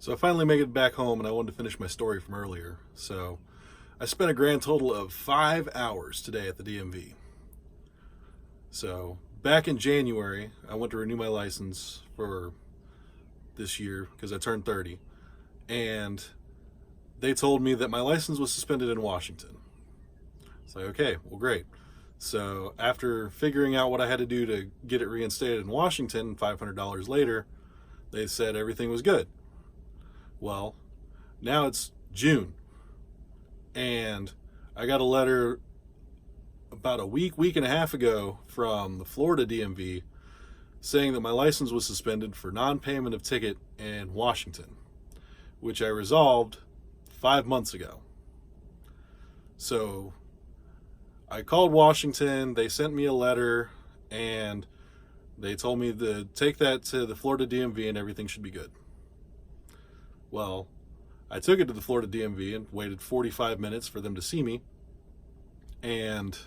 So I finally made it back home and I wanted to finish my story from earlier. So I spent a grand total of 5 hours today at the DMV. So back in January, I went to renew my license for this year because I turned 30. And they told me that my license was suspended in Washington. It's like, okay, well, great. So after figuring out what I had to do to get it reinstated in Washington, $500 later, they said everything was good. Well, now it's June, and I got a letter about a week and a half ago from the Florida DMV saying that my license was suspended for non-payment of ticket in Washington, which I resolved 5 months ago. So I called Washington, they sent me a letter, and they told me to take that to the Florida DMV and everything should be good. Well, I took it to the Florida DMV and waited 45 minutes for them to see me. And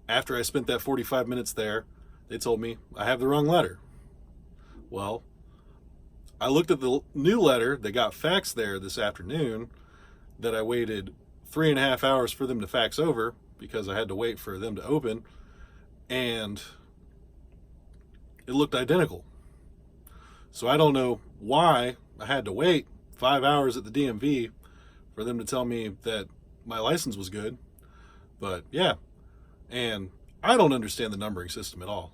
after I spent that 45 minutes there, they told me I have the wrong letter. Well, I looked at the new letter that got faxed there this afternoon that I waited 3.5 hours for them to fax over because I had to wait for them to open, and it looked identical. So I don't know why I had to wait 5 hours at the DMV for them to tell me that my license was good. But yeah, and I don't understand the numbering system at all.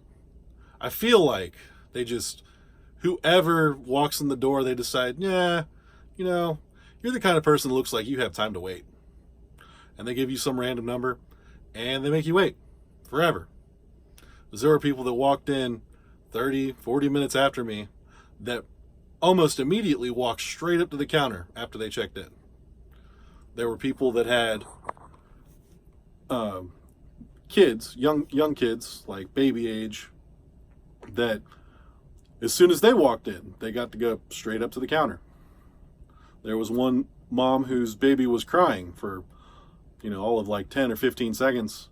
I feel like they just, whoever walks in the door, they decide, yeah, you're the kind of person that looks like you have time to wait. And they give you some random number and they make you wait forever. Because there were people that walked in 30, 40 minutes after me that almost immediately walked straight up to the counter after they checked in. There were people that had kids, young kids, like baby age, that as soon as they walked in, they got to go straight up to the counter. There was one mom whose baby was crying for, all of like 10 or 15 seconds.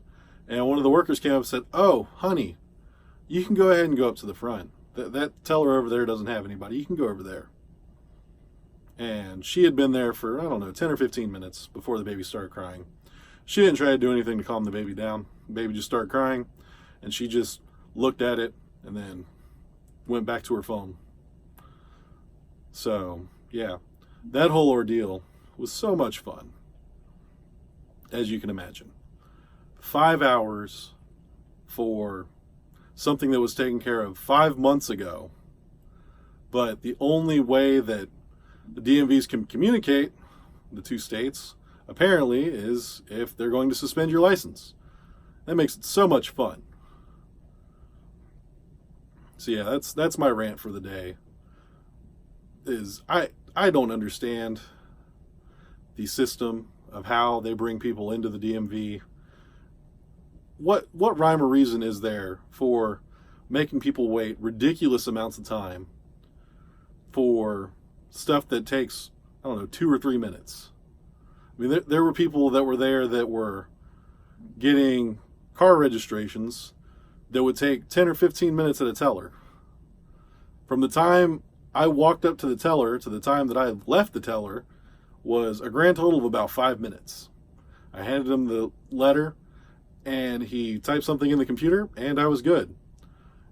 And one of the workers came up and said, "Oh, honey, you can go ahead and go up to the front. That teller over there doesn't have anybody. You can go over there." And she had been there for, 10 or 15 minutes before the baby started crying. She didn't try to do anything to calm the baby down. The baby just started crying, and she just looked at it and then went back to her phone. So, yeah, that whole ordeal was so much fun, as you can imagine. 5 hours for something that was taken care of 5 months ago. But the only way that the DMVs can communicate, the two states, apparently, is if they're going to suspend your license. That makes it so much fun. So yeah, that's my rant for the day. I don't understand the system of how they bring people into the DMV. What rhyme or reason is there for making people wait ridiculous amounts of time for stuff that takes, 2 or 3 minutes? I mean, there were people that were there that were getting car registrations that would take 10 or 15 minutes at a teller. From the time I walked up to the teller to the time that I left the teller was a grand total of about 5 minutes. I handed him the letter, and he typed something in the computer, and I was good.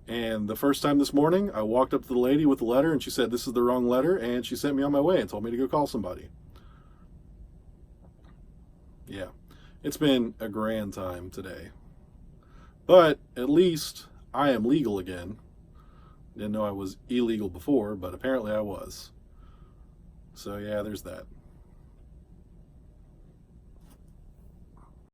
And the first time this morning, I walked up to the lady with the letter, and she said, "This is the wrong letter," and she sent me on my way and told me to go call somebody. Yeah, it's been a grand time today. But at least I am legal again. Didn't know I was illegal before, but apparently I was. So yeah, there's that.